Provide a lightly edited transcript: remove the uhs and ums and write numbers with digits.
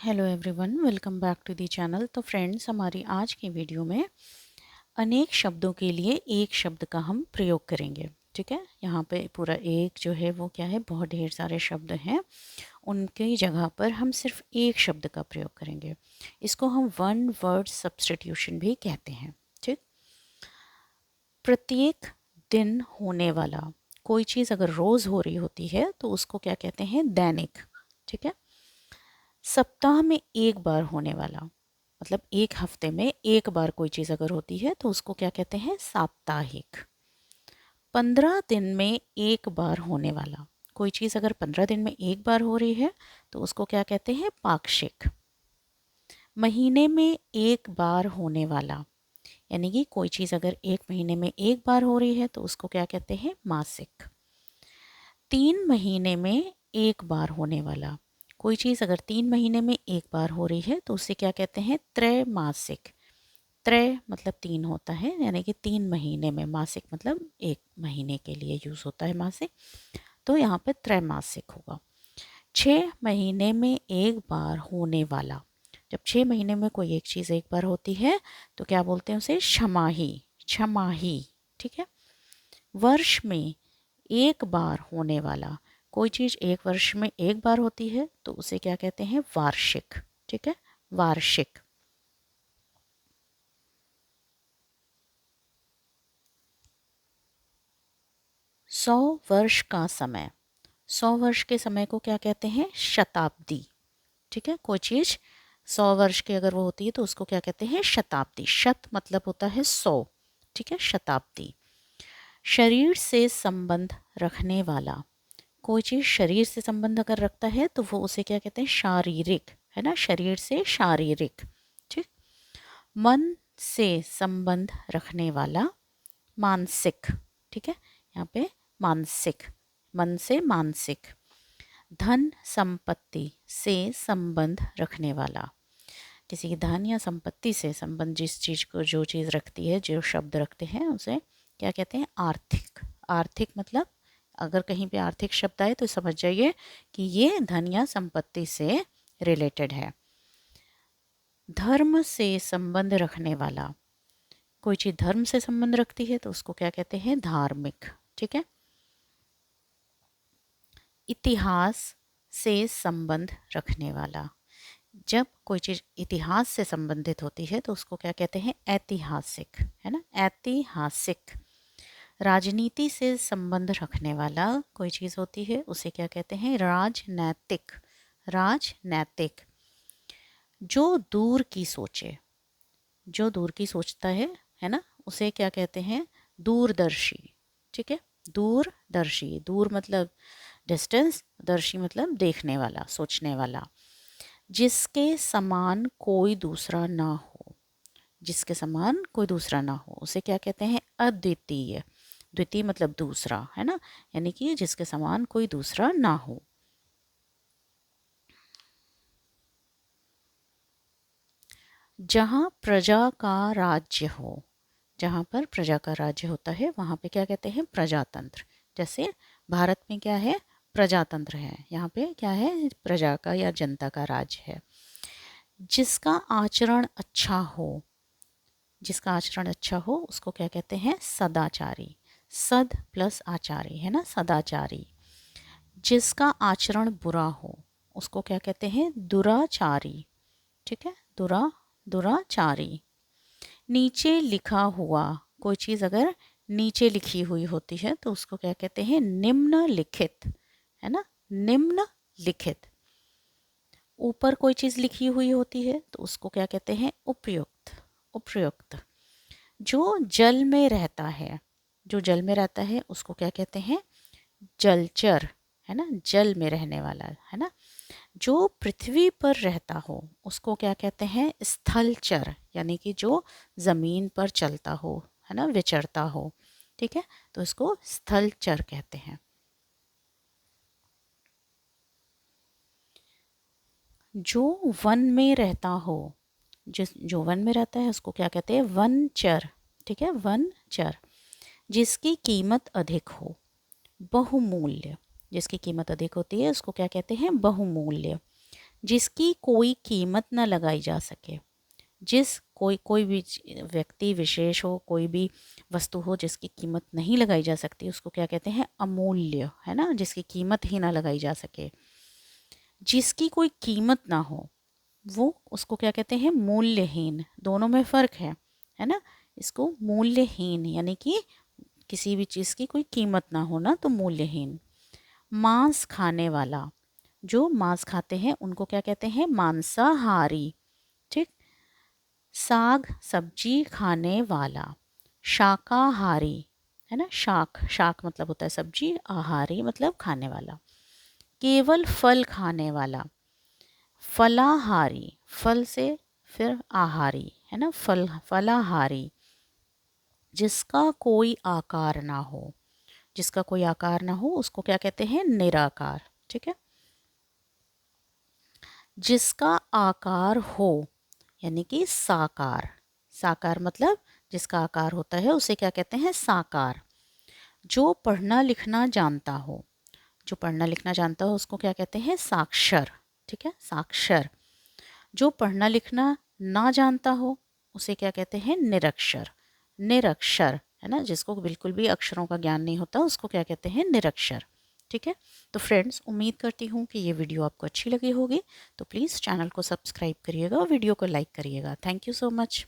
Hello everyone, welcome back to the channel. तो friends, हमारी आज की वीडियो में अनेक शब्दों के लिए एक शब्द का हम प्रयोग करेंगे। ठीक है, यहाँ पे पूरा एक जो है वो क्या है, बहुत ढेर सारे शब्द हैं, उनकी जगह पर हम सिर्फ एक शब्द का प्रयोग करेंगे। इसको हम वन वर्ड सब्स्टिट्यूशन भी कहते हैं। ठीक, प्रत्येक दिन होने वाला कोई चीज़ अगर रोज़ हो रही होती है तो उसको क्या कहते हैं, दैनिक। ठीक है, सप्ताह में एक बार होने वाला, मतलब एक हफ्ते में एक बार कोई चीज़ अगर होती है तो उसको क्या कहते हैं, साप्ताहिक। 15 दिन में एक बार होने वाला कोई चीज़ अगर 15 दिन में एक बार हो रही है तो उसको क्या कहते हैं, पाक्षिक। महीने में एक बार होने वाला, यानी कि कोई चीज़ अगर एक महीने में एक बार हो रही है तो उसको क्या कहते हैं, मासिक। 3 महीने में एक बार होने वाला, कोई चीज़ अगर 3 महीने में एक बार हो रही है तो उसे क्या कहते हैं, त्रैमासिक। त्रय मतलब 3 होता है, यानी कि 3 महीने में, मासिक मतलब एक महीने के लिए यूज़ होता है मासिक, तो यहाँ पे त्रैमासिक होगा। 6 महीने में एक बार होने वाला, जब 6 महीने में कोई एक चीज़ एक बार होती है तो क्या बोलते हैं उसे, छमाही। छमाही। ठीक है, वर्ष में एक बार होने वाला, कोई चीज़ एक वर्ष में एक बार होती है तो उसे क्या कहते हैं, वार्षिक। ठीक है, वार्षिक। सौ वर्ष का समय, 100 वर्ष के समय को क्या कहते हैं, शताब्दी। ठीक है, कोई चीज़ 100 वर्ष की अगर वो होती है तो उसको क्या कहते हैं, शताब्दी। शत मतलब होता है 100। ठीक है, शताब्दी। शरीर से संबंध रखने वाला, कोई चीज़ शरीर से संबंध अगर रखता है तो वो उसे क्या कहते हैं, शारीरिक, है ना, शरीर से शारीरिक। ठीक, मन से संबंध रखने वाला, मानसिक। ठीक है, यहाँ पे मानसिक, मन से मानसिक। धन संपत्ति से संबंध रखने वाला, किसी की धन या संपत्ति से संबंध, जिस चीज़ को जो चीज़ रखती है, जो शब्द रखते हैं उसे क्या कहते हैं, आर्थिक। आर्थिक मतलब अगर कहीं पे आर्थिक शब्द आए तो समझ जाइए कि ये धन या संपत्ति से रिलेटेड है। धर्म से संबंध रखने वाला, कोई चीज़ धर्म से संबंध रखती है तो उसको क्या कहते हैं, धार्मिक। ठीक है, इतिहास से संबंध रखने वाला, जब कोई चीज़ इतिहास से संबंधित होती है तो उसको क्या कहते हैं, ऐतिहासिक, है ना, ऐतिहासिक। राजनीति से संबंध रखने वाला कोई चीज़ होती है उसे क्या कहते हैं, राजनैतिक। राजनैतिक। जो दूर की सोचे, जो दूर की सोचता है ना, उसे क्या कहते हैं, दूरदर्शी। ठीक है, दूरदर्शी। दूर मतलब डिस्टेंस, दर्शी मतलब देखने वाला, सोचने वाला। जिसके समान कोई दूसरा ना हो, जिसके समान कोई दूसरा ना हो उसे क्या कहते हैं, अद्वितीय। द्वितीय मतलब दूसरा, है ना, यानी कि जिसके समान कोई दूसरा ना हो। जहाँ प्रजा का राज्य हो, जहाँ पर प्रजा का राज्य होता है वहाँ पे क्या कहते हैं, प्रजातंत्र। जैसे भारत में क्या है, प्रजातंत्र है, यहाँ पे क्या है, प्रजा का या जनता का राज है। जिसका आचरण अच्छा हो, जिसका आचरण अच्छा हो उसको क्या कहते हैं, सदाचारी। सद प्लस आचारी, है ना, सदाचारी। जिसका आचरण बुरा हो उसको क्या कहते हैं, दुराचारी। ठीक है, दुराचारी। नीचे लिखा हुआ, कोई चीज़ अगर नीचे लिखी हुई होती है तो उसको क्या कहते हैं, निम्नलिखित, है ना, निम्नलिखित। ऊपर कोई चीज़ लिखी हुई होती है तो उसको क्या कहते हैं, उपयुक्त। उपयुक्त। जो जल में रहता है, जो जल में रहता है उसको क्या कहते हैं, जलचर, है ना, जल में रहने वाला, है ना। जो पृथ्वी पर रहता हो उसको क्या कहते हैं, स्थलचर, यानी कि जो ज़मीन पर चलता हो, है ना, विचरता हो। ठीक है, तो इसको स्थलचर कहते हैं। जो वन में रहता हो, जिस जो वन में रहता है उसको क्या कहते हैं, वनचर। ठीक है, वनचर। जिसकी कीमत अधिक हो, बहुमूल्य। जिसकी कीमत अधिक होती है उसको क्या कहते हैं, बहुमूल्य। जिसकी कोई कीमत न लगाई जा सके। जिस कोई भी व्यक्ति विशेष हो, कोई भी वस्तु हो जिसकी कीमत नहीं लगाई जा सकती, उसको क्या कहते हैं? अमूल्य, है ना, जिसकी कीमत ही ना लगाई जा सके। जिसकी कोई कीमत ना हो वो उसको क्या कहते हैं? मूल्यहीन। दोनों में फ़र्क है ना। इसको मूल्यहीन यानी कि किसी भी चीज़ की कोई कीमत ना हो ना, तो मूल्यहीन। मांस खाने वाला, जो मांस खाते हैं उनको क्या कहते हैं? मांसाहारी। ठीक। साग सब्जी खाने वाला शाकाहारी, है ना। शाक शाक मतलब होता है सब्जी, आहारी मतलब खाने वाला। केवल फल खाने वाला फलाहारी, फल से फिर आहारी, है ना, फलाहारी। जिसका कोई आकार ना हो, जिसका कोई आकार ना हो उसको क्या कहते हैं? निराकार। ठीक है। जिसका आकार हो यानी कि साकार। साकार मतलब जिसका आकार होता है उसे क्या कहते हैं? साकार। जो पढ़ना लिखना जानता हो, जो पढ़ना लिखना जानता हो उसको क्या कहते हैं? साक्षर। ठीक है, साक्षर। जो पढ़ना लिखना ना जानता हो उसे क्या कहते हैं? निरक्षर। निरक्षर, है ना, जिसको बिल्कुल भी अक्षरों का ज्ञान नहीं होता उसको क्या कहते हैं? निरक्षर। ठीक है। तो फ्रेंड्स, उम्मीद करती हूँ कि ये वीडियो आपको अच्छी लगी होगी। तो प्लीज़ चैनल को सब्सक्राइब करिएगा और वीडियो को लाइक करिएगा। Thank you so much.